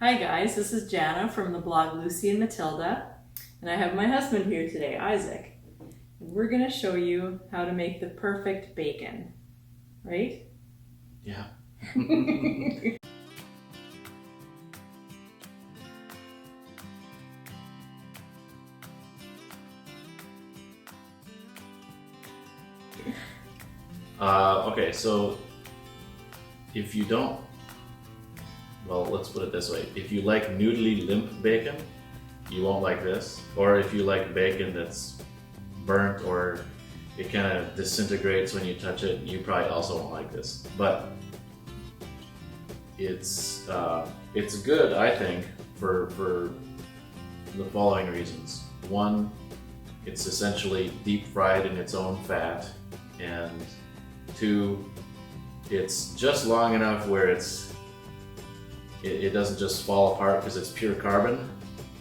Hi guys, this is Jana from the blog Lucy and Matilda, and I have my husband here today, Isaac. And we're going to show you how to make the perfect bacon, right? Yeah. Okay, so if you don't, well, let's put it this way. If you like noodly limp bacon, you won't like this. Or if you like bacon that's burnt or it kind of disintegrates when you touch it, you probably also won't like this. But it's good, I think, for the following reasons. One, it's essentially deep fried in its own fat, and two, it's just long enough where it doesn't just fall apart because it's pure carbon.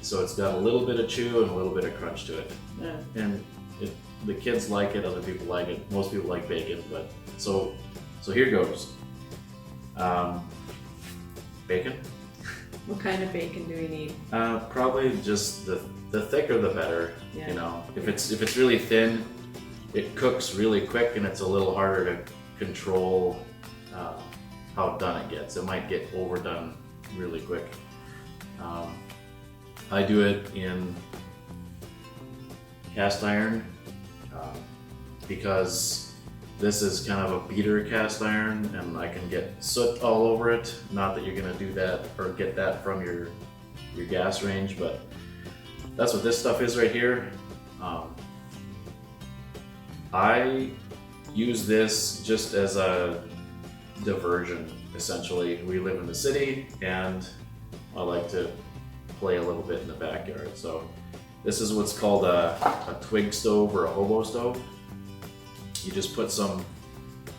So it's got a little bit of chew and a little bit of crunch to it. Yeah. And the kids like it, other people like it, most people like bacon, but so here goes. Bacon. What kind of bacon do we need? Probably just the thicker the better. Yeah. You know, if it's really thin, it cooks really quick and it's a little harder to control how done it gets. It might get overdone really quick. I do it in cast iron because this is kind of a beater cast iron and I can get soot all over it. Not that you're gonna do that or get that from your gas range, but that's what this stuff is right here. I use this just as a diversion, essentially. We live in the city and I like to play a little bit in the backyard. So this is what's called a twig stove or a hobo stove. You just put some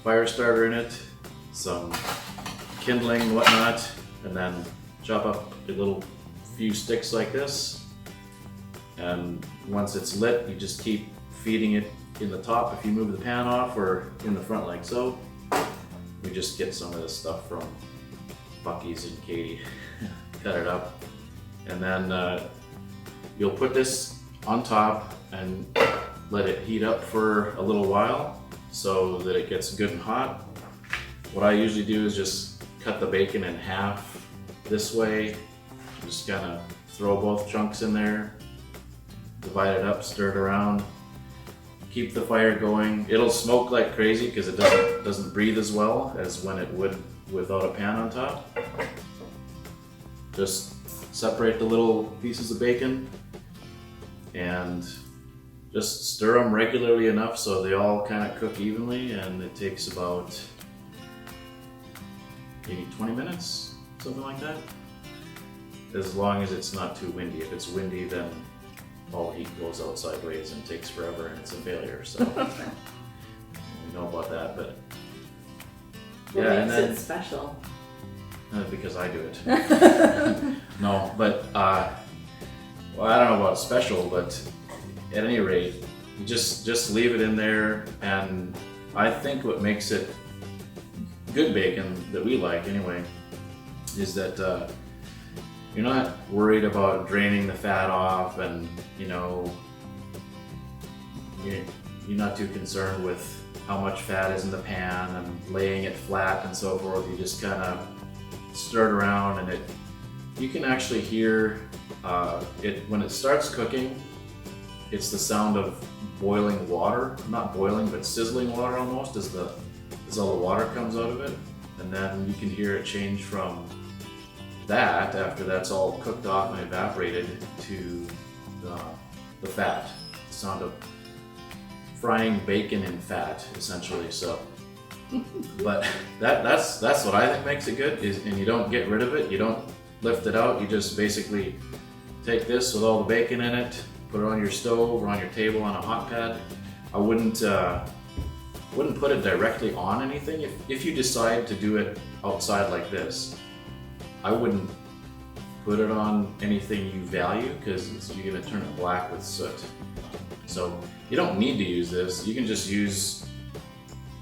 fire starter in it, some kindling and whatnot, and then chop up a little few sticks like this. And once it's lit, you just keep feeding it in the top if you move the pan off, or in the front like so. We just get some of this stuff from Buc-ee's and Katie. Cut it up, and then you'll put this on top and let it heat up for a little while so that it gets good and hot. What I usually do is just cut the bacon in half this way. Just kind of throw both chunks in there, divide it up, stir it around. Keep the fire going. It'll smoke like crazy because it doesn't breathe as well as when it would without a pan on top. Just separate the little pieces of bacon and just stir them regularly enough so they all kind of cook evenly, and it takes about maybe 20 minutes, something like that. As long as it's not too windy. If it's windy, then all heat goes out sideways and takes forever and it's a failure, so we know about that, but What yeah, makes it special? Because I do it. No, but well, I don't know about special, but at any rate, you just leave it in there, and I think what makes it good bacon that we like anyway is that you're not worried about draining the fat off, and you know, you're not too concerned with how much fat is in the pan and laying it flat and so forth. You just kind of stir it around, and you can actually hear it when it starts cooking. It's the sound of boiling water, not boiling, but sizzling water almost, as all the water comes out of it, and then you can hear it change from that, after that's all cooked off and evaporated, to the fat. The sound of frying bacon in fat, essentially. So, but that's what I think makes it good. And you don't get rid of it. You don't lift it out. You just basically take this with all the bacon in it, put it on your stove or on your table on a hot pad. I wouldn't put it directly on anything. If you decide to do it outside like this, I wouldn't put it on anything you value, because you're gonna turn it black with soot. So you don't need to use this. You can just use,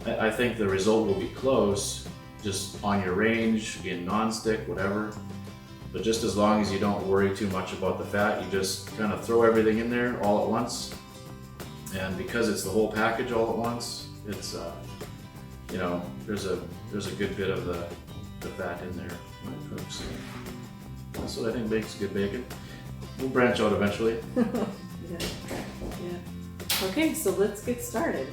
I think the result will be close, just on your range, in non-stick, whatever. But just as long as you don't worry too much about the fat, you just kind of throw everything in there all at once. And because it's the whole package all at once, it's you know, there's a good bit of the fat in there when it cooks. That's what I think makes good bacon. We'll branch out eventually. Yeah. Okay, so let's get started.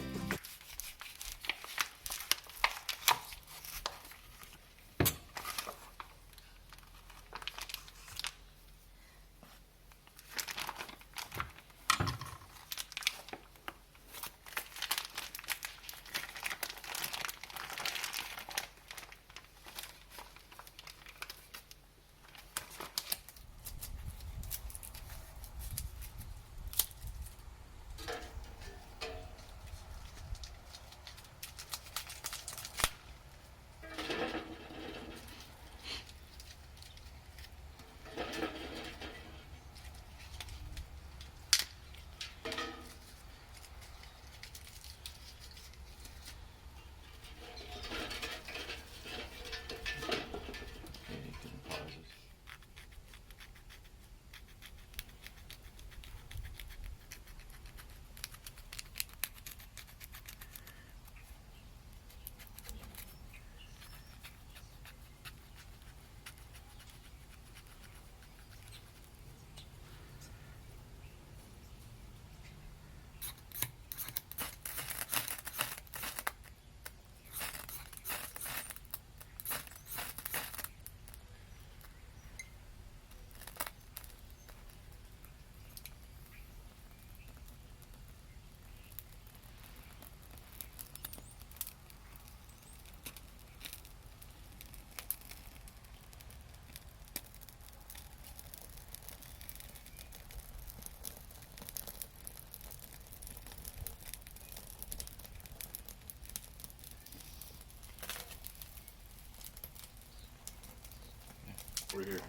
We're here.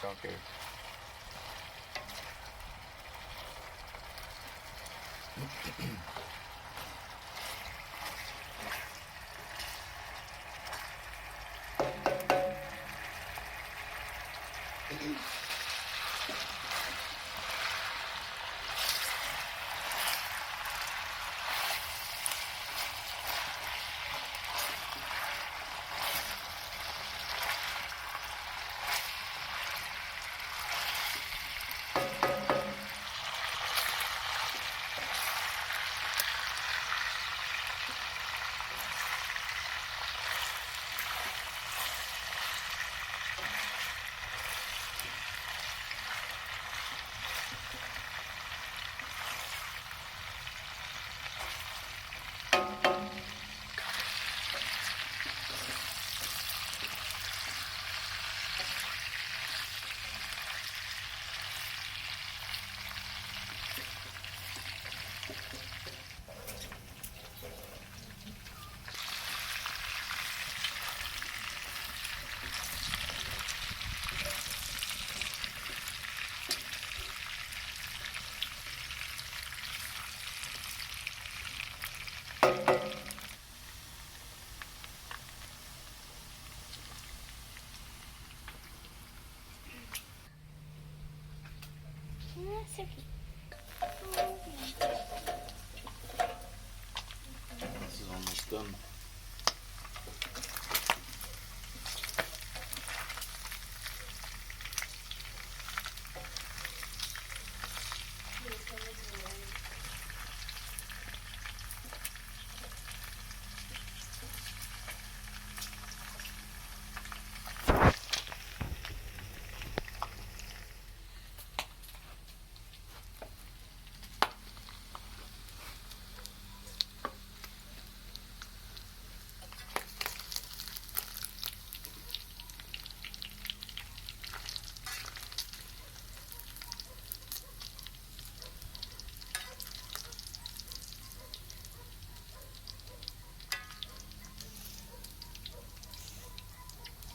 Okay. done.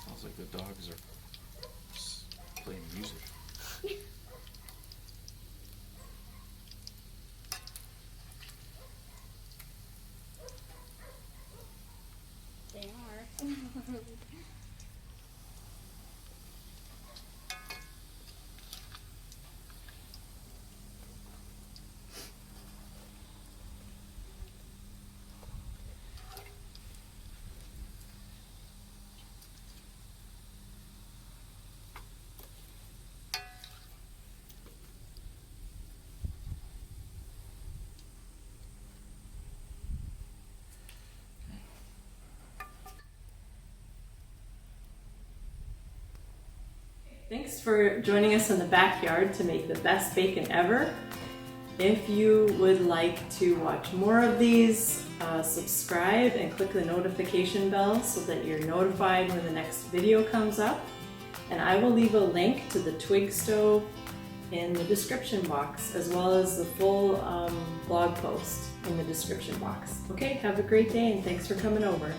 Sounds like the dogs are playing music. They are. Thanks for joining us in the backyard to make the best bacon ever. If you would like to watch more of these, subscribe and click the notification bell so that you're notified when the next video comes up. And I will leave a link to the twig stove in the description box, as well as the full blog post in the description box. Okay, have a great day and thanks for coming over.